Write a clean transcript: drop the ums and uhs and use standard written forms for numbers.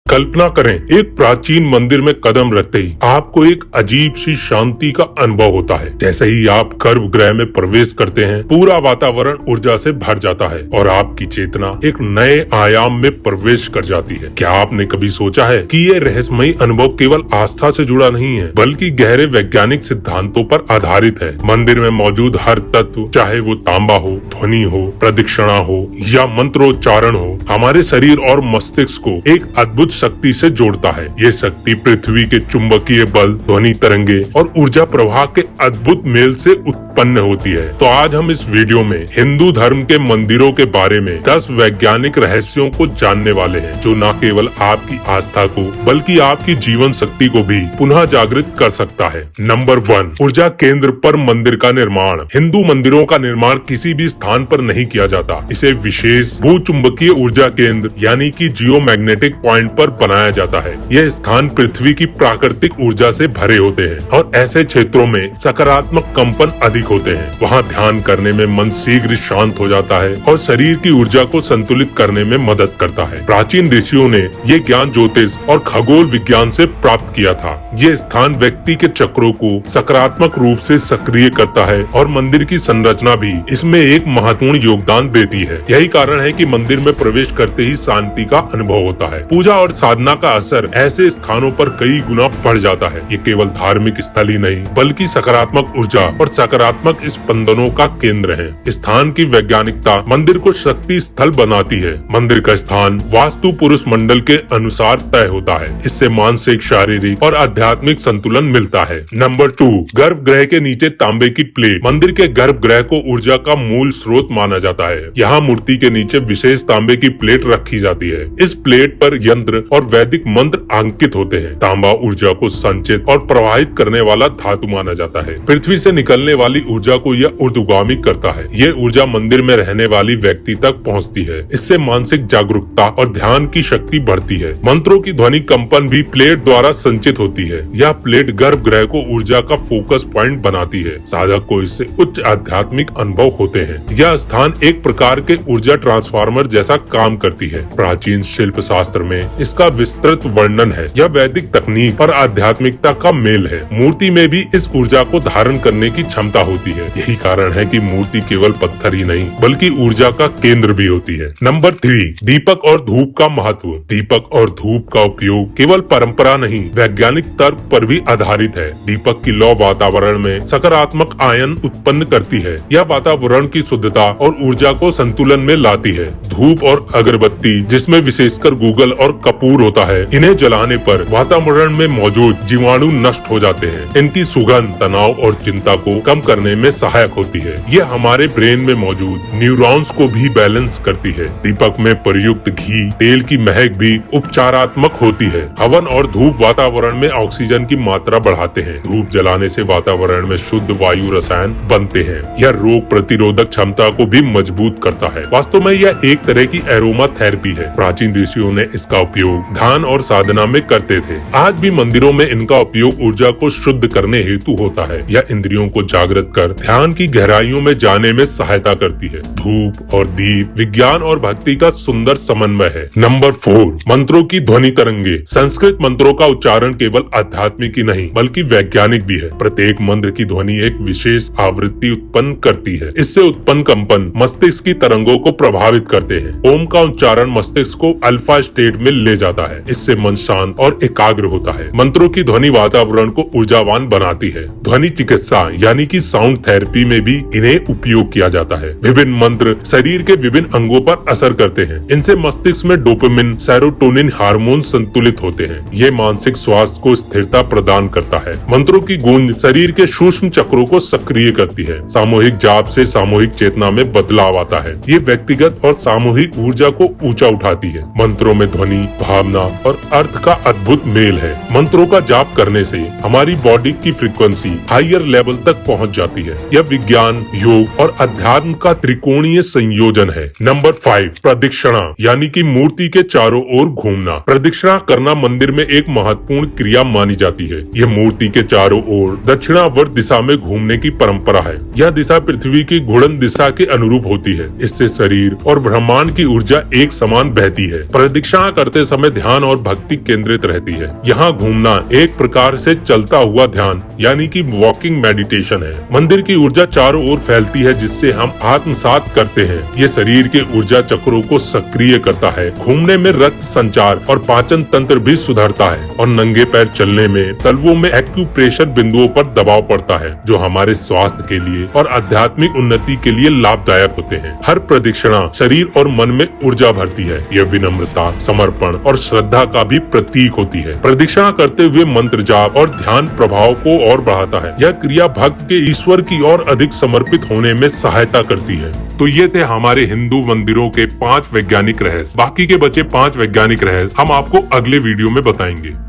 कल्पना करें, एक प्राचीन मंदिर में कदम रखते ही आपको एक अजीब सी शांति का अनुभव होता है। जैसे ही आप गर्भगृह में प्रवेश करते हैं, पूरा वातावरण ऊर्जा से भर जाता है और आपकी चेतना एक नए आयाम में प्रवेश कर जाती है। क्या आपने कभी सोचा है कि ये रहस्यमयी अनुभव केवल आस्था से जुड़ा नहीं है, बल्कि गहरे वैज्ञानिक सिद्धांतों पर आधारित है। मंदिर में मौजूद हर तत्व, चाहे वो तांबा हो, ध्वनि हो, प्रदक्षिणा हो या मंत्रोच्चारण हो, हमारे शरीर और मस्तिष्क को एक अद्भुत शक्ति से जोड़ता है। ये शक्ति पृथ्वी के चुंबकीय बल, ध्वनि तरंगे और ऊर्जा प्रवाह के अद्भुत मेल से उत्पन्न होती है। तो आज हम इस वीडियो में हिंदू धर्म के मंदिरों के बारे में 10 वैज्ञानिक रहस्यों को जानने वाले हैं, जो न केवल आपकी आस्था को बल्कि आपकी जीवन शक्ति को भी पुनः जागृत कर सकता है। नंबर 1, ऊर्जा केंद्र पर मंदिर का निर्माण। हिंदू मंदिरों का निर्माण किसी भी स्थान पर नहीं किया जाता। इसे विशेष भूचुंबकीय ऊर्जा केंद्र यानी कि जियोमैग्नेटिक पॉइंट पर बनाया जाता है। यह स्थान पृथ्वी की प्राकृतिक ऊर्जा से भरे होते हैं और ऐसे क्षेत्रों में सकारात्मक कंपन अधिक होते हैं। वहाँ ध्यान करने में मन शीघ्र शांत हो जाता है और शरीर की ऊर्जा को संतुलित करने में मदद करता है। प्राचीन ऋषियों ने ये ज्ञान ज्योतिष और खगोल विज्ञान से प्राप्त किया था। ये स्थान व्यक्ति के चक्रों को सकारात्मक रूप से सक्रिय करता है और मंदिर की संरचना भी इसमें एक महत्वपूर्ण योगदान देती है। यही कारण है कि मंदिर में प्रवेश करते ही शांति का अनुभव होता है। पूजा और साधना का असर ऐसे स्थानों पर कई गुना बढ़ जाता है। ये केवल धार्मिक स्थल ही नहीं, बल्कि सकारात्मक ऊर्जा और सकारात्मक स्पंदनों का केंद्र है। स्थान की वैज्ञानिकता मंदिर को शक्ति स्थल बनाती है। मंदिर का स्थान वास्तु पुरुष मंडल के अनुसार तय होता है। इससे मानसिक, शारीरिक और आध्यात्मिक संतुलन मिलता है। नंबर 2, गर्भगृह के नीचे तांबे की प्लेट। मंदिर के गर्भगृह को ऊर्जा का मूल स्रोत माना जाता है। यहाँ मूर्ति के नीचे विशेष तांबे की प्लेट रखी जाती है। इस प्लेट पर यंत्र और वैदिक मंत्र अंकित होते हैं। तांबा ऊर्जा को संचित और प्रवाहित करने वाला धातु माना जाता है। पृथ्वी से निकलने वाली ऊर्जा को यह ऊर्ध्वगामी करता है। ये ऊर्जा मंदिर में रहने वाली व्यक्ति तक पहुंचती है। इससे मानसिक जागरूकता और ध्यान की शक्ति बढ़ती है। मंत्रों की ध्वनि कंपन भी प्लेट द्वारा संचित होती है। यह प्लेट गर्भगृह को ऊर्जा का फोकस पॉइंट बनाती है। साधक को इससे उच्च आध्यात्मिक अनुभव होते हैं। यह स्थान एक प्रकार के ऊर्जा ट्रांसफार्मर जैसा काम करती है। प्राचीन शिल्प शास्त्र में इसका विस्तृत वर्णन है। यह वैदिक तकनीक और आध्यात्मिकता का मेल है। मूर्ति में भी इस ऊर्जा को धारण करने की क्षमता होती है। यही कारण है कि मूर्ति केवल पत्थर ही नहीं, बल्कि ऊर्जा का केंद्र भी होती है। नंबर 3, दीपक और धूप का महत्व। दीपक और धूप का उपयोग केवल परंपरा नहीं, वैज्ञानिक तर्क पर भी आधारित है। दीपक की लौ वातावरण में सकारात्मक आयन उत्पन्न करती है। यह वातावरण की शुद्धता और ऊर्जा को संतुलन में लाती है। धूप और अगरबत्ती, जिसमें विशेषकर गूगल और कपूर होता है, इन्हें जलाने पर वातावरण में मौजूद जीवाणु नष्ट हो जाते हैं। इनकी सुगंध तनाव और चिंता को कम करने में सहायक होती है। यह हमारे ब्रेन में मौजूद न्यूरॉन्स को भी बैलेंस करती है। दीपक में प्रयुक्त घी, तेल की महक भी उपचारात्मक होती है। हवन और धूप वातावरण में ऑक्सीजन की मात्रा बढ़ाते हैं। धूप जलाने से वातावरण में शुद्ध वायु रसायन बनते हैं। यह रोग प्रतिरोधक क्षमता को भी मजबूत करता है। वास्तव में यह एक तरह की एरोमा थेरेपी है। प्राचीन ऋषियों ने इसका उपयोग ध्यान और साधना में करते थे। आज भी मंदिरों में इनका उपयोग ऊर्जा को शुद्ध करने हेतु होता है। यह इंद्रियों को जागृत कर ध्यान की गहराइयों में जाने में सहायता करती है। धूप और दीप विज्ञान और भक्ति का सुंदर समन्वय है। नंबर 4, मंत्रों की ध्वनि तरंगे। संस्कृत मंत्रों का उच्चारण केवल आध्यात्मिक ही नहीं, बल्कि वैज्ञानिक भी है। प्रत्येक मंत्र की ध्वनि एक विशेष आवृत्ति उत्पन्न करती है। इससे उत्पन्न कंपन मस्तिष्क की तरंगों को प्रभावित करते हैं। ओम का उच्चारण मस्तिष्क को अल्फा स्टेट में ले जाता है। इससे मन शांत और एकाग्र होता है। मंत्रों की ध्वनि वातावरण को ऊर्जावान बनाती है। ध्वनि चिकित्सा यानी कि साउंड थेरेपी में भी इन्हें उपयोग किया जाता है। विभिन्न मंत्र शरीर के विभिन्न अंगों पर असर करते हैं। इनसे मस्तिष्क में डोपामिन, सेरोटोनिन हार्मोन संतुलित होते हैं। ये मानसिक स्वास्थ्य को स्थिरता प्रदान करता है। मंत्रों की गूंज शरीर के सूक्ष्म चक्रों को सक्रिय करती है। सामूहिक जाप से सामूहिक चेतना में बदलाव आता है। ये व्यक्तिगत और सामूहिक ऊर्जा को ऊंचा उठाती है। मंत्रों में ध्वनि, भावना और अर्थ का अद्भुत मेल है। मंत्रों का जाप करने से हमारी बॉडी की फ्रीक्वेंसी हायर लेवल तक पहुंच जाती है। यह विज्ञान, योग और अध्यात्म का त्रिकोणीय संयोजन है। नंबर 5, प्रदक्षिणा यानी कि मूर्ति के चारों ओर घूमना। प्रदक्षिणा करना मंदिर में एक महत्वपूर्ण क्रिया मानी जाती है। यह मूर्ति के चारों ओर दक्षिणावर्त दिशा में घूमने की परंपरा है। यह दिशा पृथ्वी की घूर्णन दिशा के अनुरूप होती है। इससे शरीर और ब्रह्मांड ब्रह्मांड की ऊर्जा एक समान बहती है। प्रदक्षिणा करते समय ध्यान और भक्ति केंद्रित रहती है। यहाँ घूमना एक प्रकार से चलता हुआ ध्यान यानी कि वॉकिंग मेडिटेशन है। मंदिर की ऊर्जा चारों ओर फैलती है जिससे हम आत्मसात करते हैं। ये शरीर के ऊर्जा चक्रों को सक्रिय करता है। घूमने में रक्त संचार और पाचन तंत्र भी सुधरता है और नंगे पैर चलने में तलवों में एक्यूप्रेशर बिंदुओं पर दबाव पड़ता है जो हमारे स्वास्थ्य के लिए और आध्यात्मिक उन्नति के लिए लाभदायक होते हैं। हर प्रदक्षिणा शरीर और मन में ऊर्जा भरती है। यह विनम्रता, समर्पण और श्रद्धा का भी प्रतीक होती है। प्रदक्षिणा करते हुए मंत्र जाप और ध्यान प्रभाव को और बढ़ाता है। यह क्रिया भक्त के ईश्वर की ओर अधिक समर्पित होने में सहायता करती है। तो ये थे हमारे हिंदू मंदिरों के 5 वैज्ञानिक रहस्य। बाकी के बचे 5 वैज्ञानिक रहस्य हम आपको अगले वीडियो में बताएंगे।